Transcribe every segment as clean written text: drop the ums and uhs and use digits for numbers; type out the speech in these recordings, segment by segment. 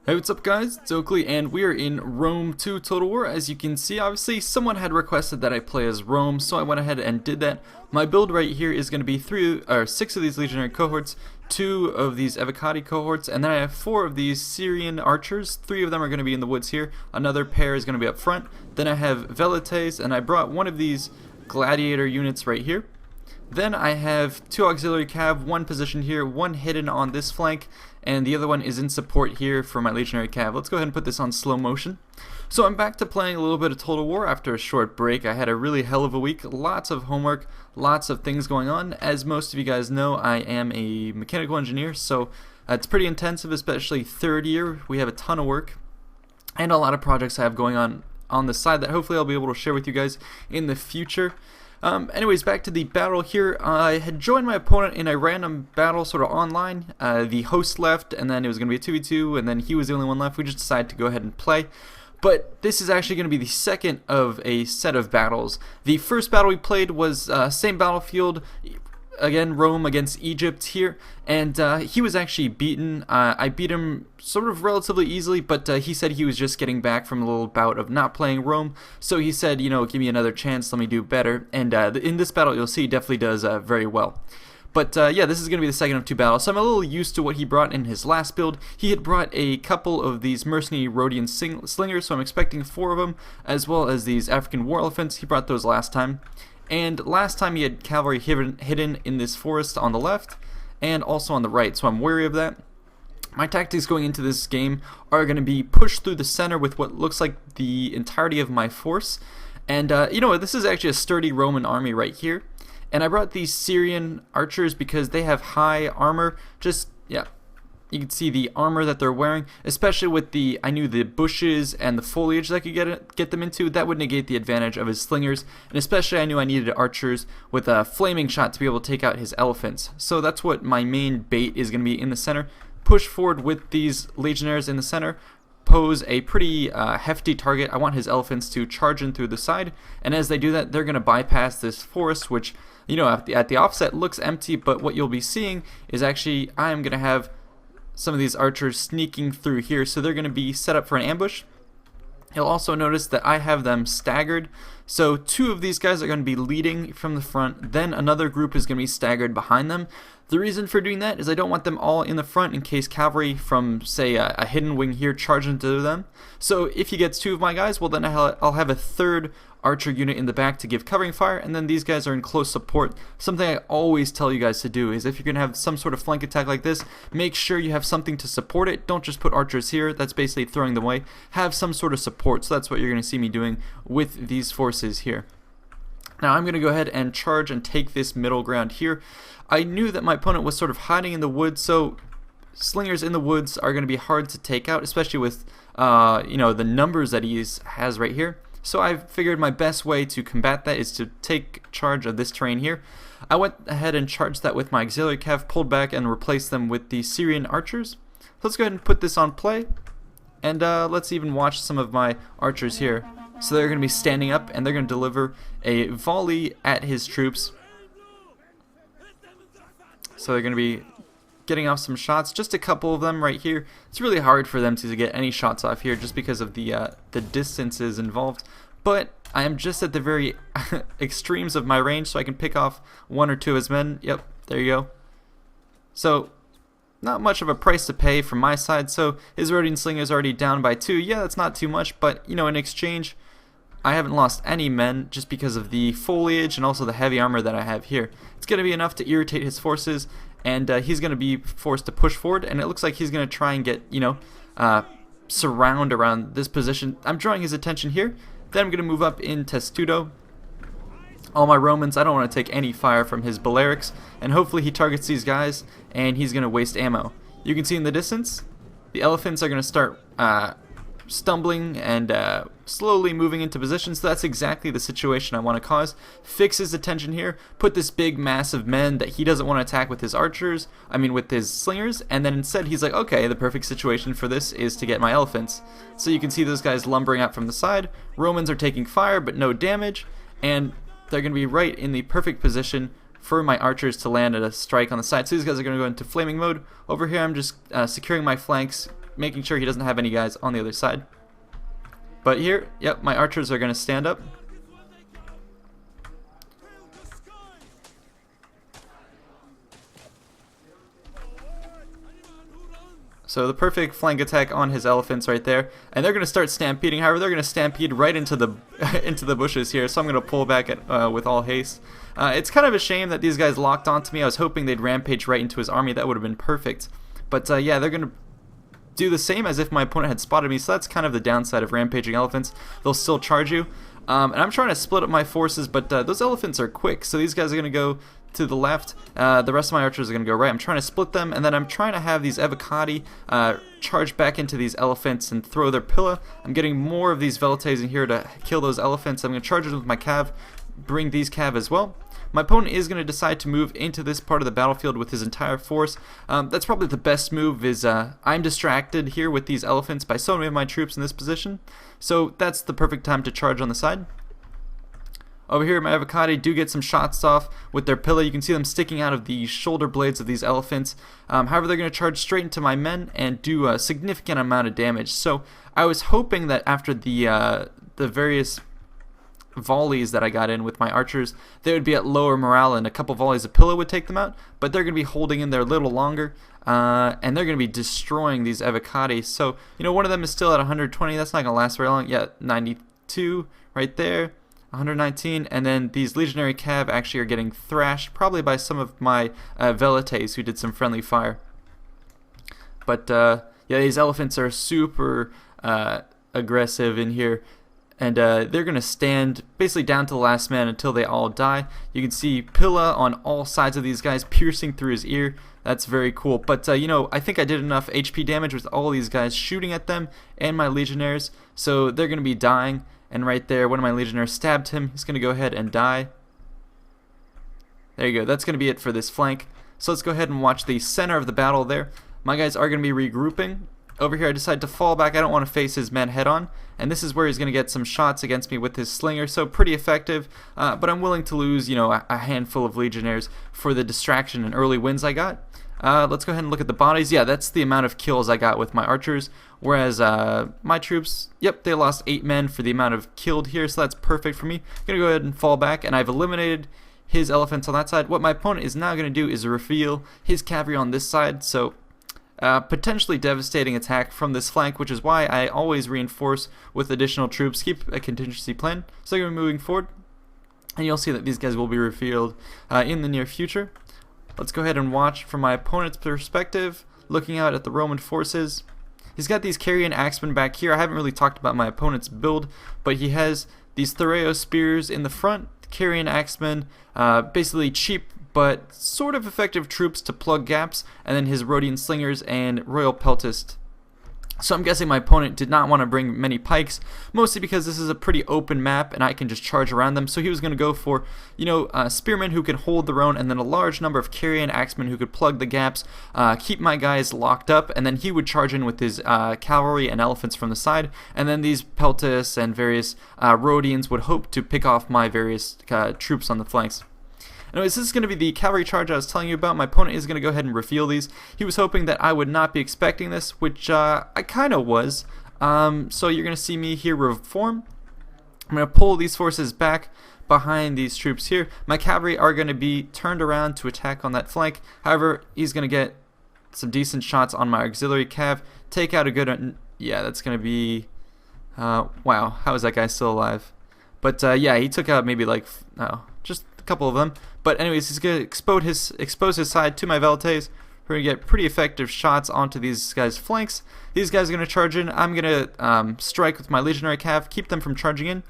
Hey, what's up guys, it's Oakley, and we are in Rome 2 Total War. As you can see, obviously, someone had requested that I play as Rome, so I went ahead and did that. My build right here is going to be 6 of these legionary cohorts, 2 of these Evocati cohorts, and then I have 4 of these Syrian archers. 3 of them are going to be in the woods here, another pair is going to be up front. Then I have Velites, and I brought one of these gladiator units right here. Then I have 2 auxiliary cav, 1 positioned here, 1 hidden on this flank, and the other one is in support here for my legionary cav. Let's go ahead and put this on slow motion. So I'm back to playing a little bit of Total War after a short break. I had a really hell of a week, lots of homework, lots of things going on. As most of you guys know, I am a mechanical engineer, so it's pretty intensive, especially third year. We have a ton of work and a lot of projects I have going on the side that hopefully I'll be able to share with you guys in the future. Anyways, back to the battle here. I had joined my opponent in a random battle sort of online. The host left, and then it was going to be a 2v2, and then he was the only one left. We just decided to go ahead and play. But this is actually going to be the second of a set of battles. The first battle we played was same battlefield, again, Rome against Egypt here, and he was actually beaten. I beat him sort of relatively easily, but he said he was just getting back from a little bout of not playing Rome, so he said, you know, give me another chance, let me do better, and in this battle you'll see he definitely does very well. But yeah, this is going to be the second of 2 battles, so I'm a little used to what he brought in his last build. He had brought a couple of these mercenary Rhodian slingers, so I'm expecting 4 of them, as well as these African war elephants. He brought those last time. And last time he had cavalry hidden in this forest on the left and also on the right, so I'm wary of that. My tactics going into this game are going to be pushed through the center with what looks like the entirety of my force. And you know what, this is actually a sturdy Roman army right here. And I brought these Syrian archers because they have high armor. Just, yeah, you can see the armor that they're wearing, especially with I knew the bushes and the foliage that I could get them into. That would negate the advantage of his slingers, and especially I knew I needed archers with a flaming shot to be able to take out his elephants. So that's what my main bait is going to be in the center. Push forward with these legionnaires in the center, pose a pretty hefty target. I want his elephants to charge in through the side, and as they do that, they're going to bypass this forest, which, you know, at the offset looks empty, but what you'll be seeing is actually I am going to have some of these archers sneaking through here, so they're going to be set up for an ambush. You'll also notice that I have them staggered, so 2 of these guys are going to be leading from the front, then another group is going to be staggered behind them. The reason for doing that is I don't want them all in the front in case cavalry from, say, a hidden wing here charge into them. So if he gets 2 of my guys, well then I'll have a third archer unit in the back to give covering fire, and then these guys are in close support. Something I always tell you guys to do is if you're going to have some sort of flank attack like this, make sure you have something to support it. Don't just put archers here, that's basically throwing them away. Have some sort of support, so that's what you're going to see me doing with these forces here. Now I'm going to go ahead and charge and take this middle ground here. I knew that my opponent was sort of hiding in the woods, so slingers in the woods are going to be hard to take out, especially with you know, the numbers that he has right here. So I figured my best way to combat that is to take charge of this terrain here. I went ahead and charged that with my auxiliary cav, pulled back and replaced them with the Syrian archers. Let's go ahead and put this on play, and let's even watch some of my archers here. So they're going to be standing up and they're going to deliver a volley at his troops. So they're going to be getting off some shots, just a couple of them right here. It's really hard for them to get any shots off here just because of the distances involved, but I am just at the very extremes of my range, so I can pick off 1 or 2 of his men. Yep, there you go. So not much of a price to pay from my side, so his Rhodian slinger is already down by 2. Yeah, that's not too much, but you know, in exchange I haven't lost any men just because of the foliage and also the heavy armor that I have here. It's going to be enough to irritate his forces, and he's going to be forced to push forward, and it looks like he's going to try and get, you know, surround around this position. I'm drawing his attention here. Then I'm going to move up in Testudo. All my Romans, I don't want to take any fire from his Balearics, and hopefully he targets these guys, and he's going to waste ammo. You can see in the distance, the elephants are going to start stumbling and slowly moving into position, so that's exactly the situation I want to cause. Fix his attention here, put this big mass of men that he doesn't want to attack with his archers, with his slingers, and then instead he's like, okay, the perfect situation for this is to get my elephants. So you can see those guys lumbering out from the side. Romans are taking fire but no damage, and they're going to be right in the perfect position for my archers to land at a strike on the side. So these guys are going to go into flaming mode. Over here I'm just securing my flanks, making sure he doesn't have any guys on the other side. But here, yep, my archers are going to stand up. So the perfect flank attack on his elephants right there, and they're going to start stampeding. However, they're going to stampede right into the into the bushes here. So I'm going to pull back with all haste. It's kind of a shame that these guys locked onto me. I was hoping they'd rampage right into his army. That would have been perfect. But yeah, they're going to do the same as if my opponent had spotted me. So that's kind of the downside of rampaging elephants. They'll still charge you. And I'm trying to split up my forces, but those elephants are quick. So these guys are going to go to the left. The rest of my archers are going to go right. I'm trying to split them, and then I'm trying to have these evocati charge back into these elephants and throw their pilla. I'm getting more of these velites in here to kill those elephants. I'm going to charge them with my cav, bring these cav as well. My opponent is going to decide to move into this part of the battlefield with his entire force. That's probably the best move, is I'm distracted here with these elephants by so many of my troops in this position. So that's the perfect time to charge on the side. Over here, my evocati do get some shots off with their pilla. You can see them sticking out of the shoulder blades of these elephants. However, they're going to charge straight into my men and do a significant amount of damage. So I was hoping that after the various volleys that I got in with my archers, they would be at lower morale and a couple volleys of pilla would take them out, but they're going to be holding in there a little longer, and they're going to be destroying these evocati. So, you know, one of them is still at 120. That's not going to last very long. Yeah, 92 right there, 119, and then these legionary cav actually are getting thrashed, probably by some of my velites who did some friendly fire. But yeah, these elephants are super aggressive in here. And they're going to stand basically down to the last man until they all die. You can see pilla on all sides of these guys piercing through his ear. That's very cool. But, you know, I think I did enough HP damage with all these guys shooting at them and my legionnaires. So they're going to be dying. And right there, one of my legionnaires stabbed him. He's going to go ahead and die. There you go. That's going to be it for this flank. So let's go ahead and watch the center of the battle there. My guys are going to be regrouping. Over here I decide to fall back. I don't want to face his men head on, and this is where he's going to get some shots against me with his slinger, so pretty effective, but I'm willing to lose, you know, a handful of legionnaires for the distraction and early wins I got. Let's go ahead and look at the bodies. Yeah, that's the amount of kills I got with my archers, whereas my troops, yep, they lost 8 men for the amount of killed here, so that's perfect for me. I'm going to go ahead and fall back, and I've eliminated his elephants on that side. What my opponent is now going to do is reveal his cavalry on this side, so potentially devastating attack from this flank, which is why I always reinforce with additional troops, keep a contingency plan. So I'm going to be moving forward, and you'll see that these guys will be revealed in the near future. Let's go ahead and watch from my opponent's perspective, looking out at the Roman forces. He's got these carrion axemen back here. I haven't really talked about my opponent's build, but he has these Thoreo spears in the front, carrion axemen, basically cheap but sort of effective troops to plug gaps, and then his Rhodian slingers and royal peltist. So I'm guessing my opponent did not want to bring many pikes, mostly because this is a pretty open map and I can just charge around them. So he was going to go for, you know, spearmen who can hold their own, and then a large number of carrion axemen who could plug the gaps, keep my guys locked up, and then he would charge in with his cavalry and elephants from the side, and then these peltists and various Rhodians would hope to pick off my various troops on the flanks. Anyways, this is going to be the cavalry charge I was telling you about. My opponent is going to go ahead and reveal these. He was hoping that I would not be expecting this, which I kind of was. So you're going to see me here reform. I'm going to pull these forces back behind these troops here. My cavalry are going to be turned around to attack on that flank. However, he's going to get some decent shots on my auxiliary cav. Take out a good... yeah, that's going to be... wow, how is that guy still alive? But yeah, he took out maybe like... just a couple of them. But anyways, he's going to expose his side to my velites. We're going to get pretty effective shots onto these guys' flanks. These guys are going to charge in. I'm going to strike with my legionary cav, keep them from charging in.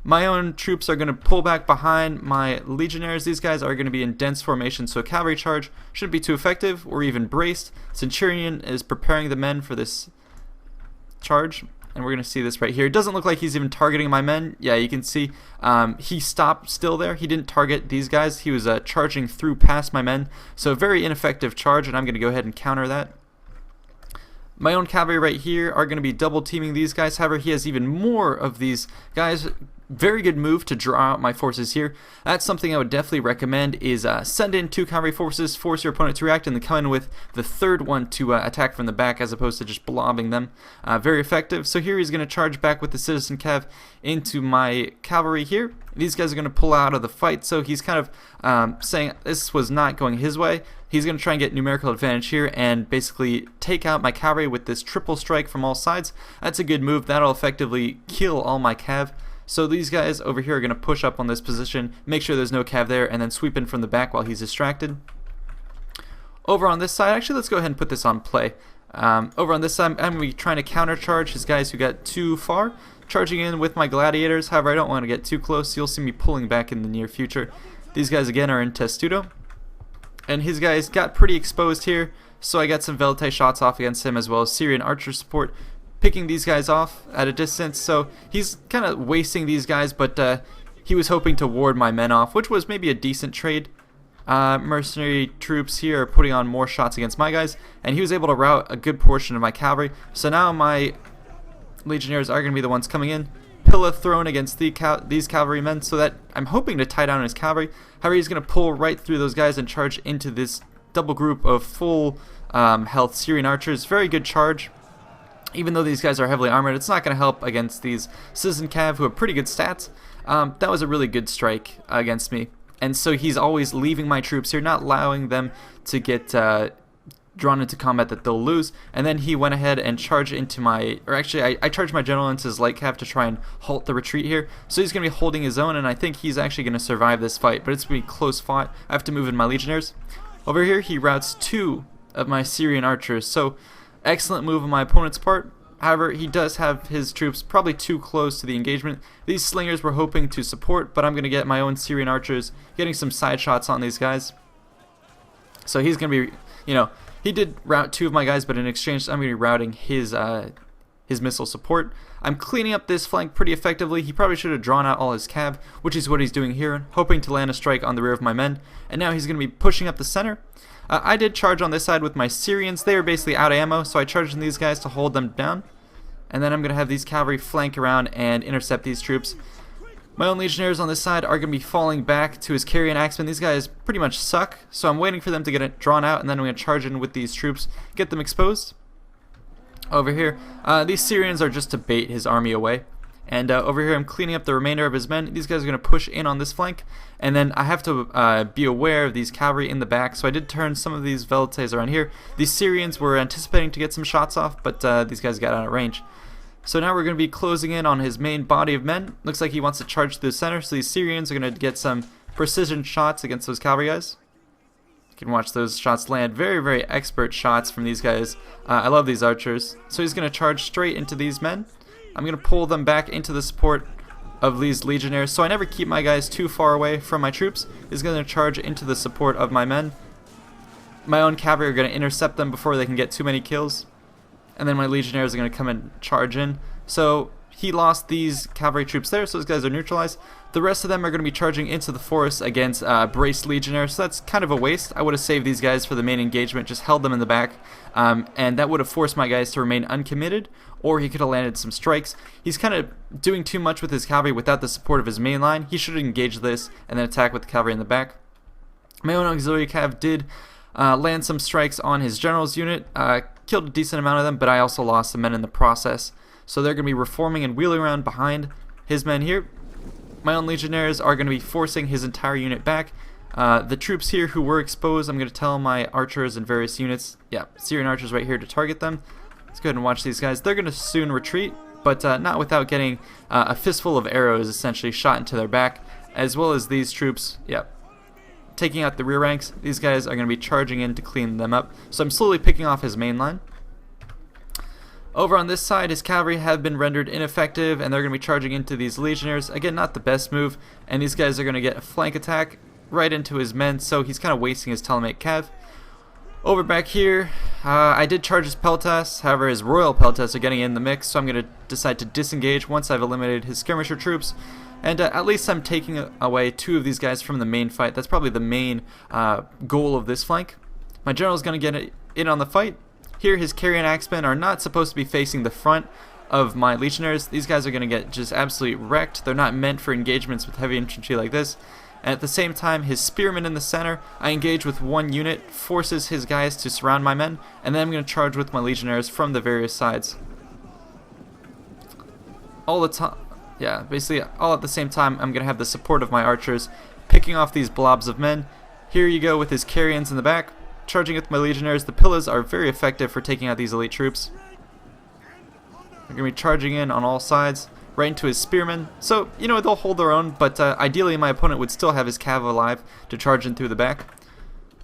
My own troops are going to pull back behind my legionnaires. These guys are going to be in dense formation, so a cavalry charge shouldn't be too effective or even braced. Centurion is preparing the men for this charge. And we're going to see this right here. It doesn't look like he's even targeting my men. Yeah, you can see he stopped still there. He didn't target these guys. He was charging through past my men. So a very ineffective charge, and I'm going to go ahead and counter that. My own cavalry right here are going to be double teaming these guys. However, he has even more of these guys very good move to draw out my forces here. That's something I would definitely recommend, is send in 2 cavalry forces, force your opponent to react, and then come in with the third one to attack from the back as opposed to just blobbing them. Very effective. So here he's going to charge back with the citizen cav into my cavalry here. These guys are going to pull out of the fight, so he's kind of saying this was not going his way. He's going to try and get numerical advantage here and basically take out my cavalry with this triple strike from all sides. That's a good move. That'll effectively kill all my cav. So these guys over here are going to push up on this position, make sure there's no cav there, and then sweep in from the back while he's distracted. Over on this side, actually let's go ahead and put this on play. Over on this side, I'm going to be trying to countercharge his guys who got too far, charging in with my gladiators. However, I don't want to get too close. You'll see me pulling back in the near future. These guys again are in Testudo, and his guys got pretty exposed here, so I got some Velite shots off against him as well as Syrian archer support, picking these guys off at a distance. So he's kind of wasting these guys, but he was hoping to ward my men off, which was maybe a decent trade. Mercenary troops here are putting on more shots against my guys, and he was able to rout a good portion of my cavalry. So now my legionnaires are going to be the ones coming in, pillar thrown against these cavalrymen, so that I'm hoping to tie down his cavalry. However, he's going to pull right through those guys and charge into this double group of full health Syrian archers. Very good charge. Even though these guys are heavily armored, it's not going to help against these citizen cav who have pretty good stats. That was a really good strike against me. And so he's always leaving my troops here, not allowing them to get drawn into combat that they'll lose. And then he went ahead and charged into my, or actually I charged my general into his light cav to try and halt the retreat here. So he's going to be holding his own, and I think he's actually going to survive this fight. But it's going to be close fought. I have to move in my legionnaires. Over here he routs 2 of my Syrian archers. So excellent move on my opponent's part. However, he does have his troops probably too close to the engagement. These slingers were hoping to support, but I'm going to get my own Syrian archers getting some side shots on these guys. So he's going to be, he did rout 2 of my guys, but in exchange I'm going to be routing his missile support. I'm cleaning up this flank pretty effectively. He probably should have drawn out all his cav, which is what he's doing here, hoping to land a strike on the rear of my men. And now he's going to be pushing up the center. I did charge on this side with my Syrians. They were basically out of ammo, so I charged in these guys to hold them down. And then I'm going to have these cavalry flank around and intercept these troops. My own legionnaires on this side are going to be falling back to his carry and axemen. These guys pretty much suck, so I'm waiting for them to get it drawn out, and then I'm going to charge in with these troops, get them exposed. Over here, these Syrians are just to bait his army away. And over here I'm cleaning up the remainder of his men. These guys are going to push in on this flank. And then I have to be aware of these cavalry in the back. So I did turn some of these Velites around here. These Syrians were anticipating to get some shots off, but these guys got out of range. So now we're going to be closing in on his main body of men. Looks like he wants to charge through the center. So these Syrians are going to get some precision shots against those cavalry guys. You can watch those shots land. Very, very expert shots from these guys. I love these archers. So he's going to charge straight into these men. I'm going to pull them back into the support of these legionnaires, so I never keep my guys too far away from my troops. He's going to charge into the support of my men. My own cavalry are going to intercept them before they can get too many kills. And then my legionnaires are going to come and charge in. So he lost these cavalry troops there, so those guys are neutralized. The rest of them are going to be charging into the forest against braced legionnaires, so that's kind of a waste. I would have saved these guys for the main engagement, just held them in the back, and that would have forced my guys to remain uncommitted, or he could have landed some strikes. He's kind of doing too much with his cavalry without the support of his main line. He should have engaged this and then attack with the cavalry in the back. My own auxiliary cav did land some strikes on his general's unit, killed a decent amount of them, but I also lost some men in the process. So they're going to be reforming and wheeling around behind his men here. My own legionnaires are going to be forcing his entire unit back. The troops here who were exposed, I'm going to tell my archers and various units, Syrian archers right here to target them. Let's go ahead and watch these guys. They're going to soon retreat, but not without getting a fistful of arrows essentially shot into their back, as well as these troops, taking out the rear ranks. These guys are going to be charging in to clean them up. So I'm slowly picking off his main line. Over on this side, his cavalry have been rendered ineffective, and they're going to be charging into these legionnaires. Again, not the best move, and these guys are going to get a flank attack right into his men, so he's kind of wasting his Ptolemaic cav. Over back here, I did charge his peltas, however his royal peltas are getting in the mix, so I'm going to decide to disengage once I've eliminated his skirmisher troops. And at least I'm taking away 2 of these guys from the main fight. That's probably the main goal of this flank. My general's going to get in on the fight. Here his carry and axemen are not supposed to be facing the front. of my legionnaires. These guys are going to get just absolutely wrecked. They're not meant for engagements with heavy infantry like this. And at the same time, his spearmen in the center, I engage with one unit, forces his guys to surround my men, and then I'm going to charge with my legionnaires from the various sides. All the time, yeah, basically all at the same time, I'm going to have the support of my archers, picking off these blobs of men. Here you go with his carrions in the back, charging with my legionnaires. The pillars are very effective for taking out these elite troops. They're going to be charging in on all sides, right into his spearmen. So, you know, they'll hold their own, but ideally my opponent would still have his cav alive to charge in through the back.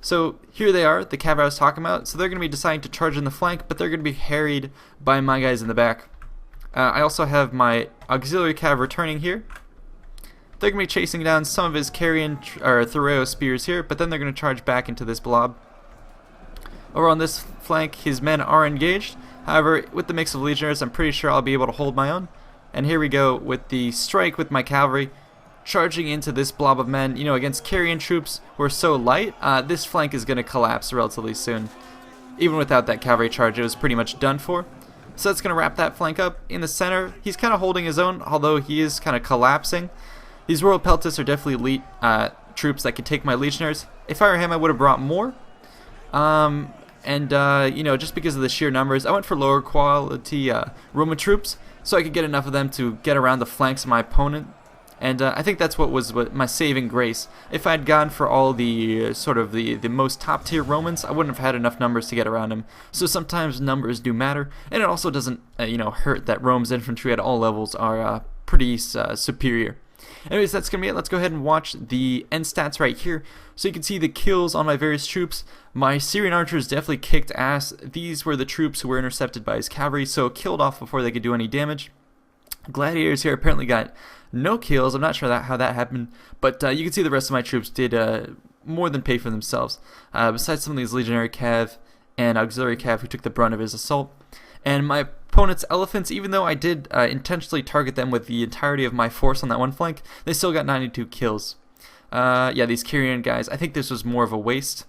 So here they are, the cav I was talking about. So they're going to be deciding to charge in the flank, but they're going to be harried by my guys in the back. I also have my auxiliary cav returning here. They're going to be chasing down some of his carrion or Thoreo spears here, but then they're going to charge back into this blob. Over on this flank, his men are engaged. However, with the mix of legionnaires, I'm pretty sure I'll be able to hold my own. And here we go with the strike with my cavalry, charging into this blob of men. You know, against carrion troops who are so light, this flank is going to collapse relatively soon. Even without that cavalry charge, it was pretty much done for. So that's going to wrap that flank up. In the center, he's kind of holding his own, although he is kind of collapsing. These Royal Peltists are definitely elite troops that can take my legionnaires. If I were him, I would have brought more. You know, just because of the sheer numbers, I went for lower quality Roman troops, so I could get enough of them to get around the flanks of my opponent. And I think that's what was my saving grace. If I had gone for all the sort of the most top tier Romans, I wouldn't have had enough numbers to get around him. So sometimes numbers do matter, and it also doesn't you know, hurt that Rome's infantry at all levels are pretty superior. Anyways, that's going to be it. Let's go ahead and watch the end stats right here. So you can see the kills on my various troops. My Syrian archers definitely kicked ass. These were the troops who were intercepted by his cavalry, so killed off before they could do any damage. Gladiators here apparently got no kills. I'm not sure how that happened, but you can see the rest of my troops did more than pay for themselves. Besides some of these legionary cav and auxiliary cav who took the brunt of his assault. And my opponent's elephants, even though I did intentionally target them with the entirety of my force on that one flank, they still got 92 kills. Yeah, these carrion guys, I think this was more of a waste.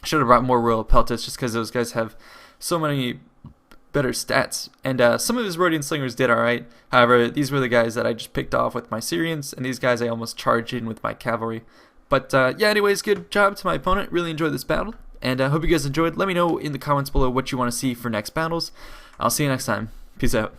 Should have brought more Royal Peltists just because those guys have so many better stats. And some of his Rhodian slingers did alright. However, these were the guys that I just picked off with my Syrians, and these guys I almost charged in with my cavalry. But yeah, anyways, good job to my opponent. Really enjoyed this battle. And I hope you guys enjoyed. Let me know in the comments below what you want to see for next battles. I'll see you next time. Peace out.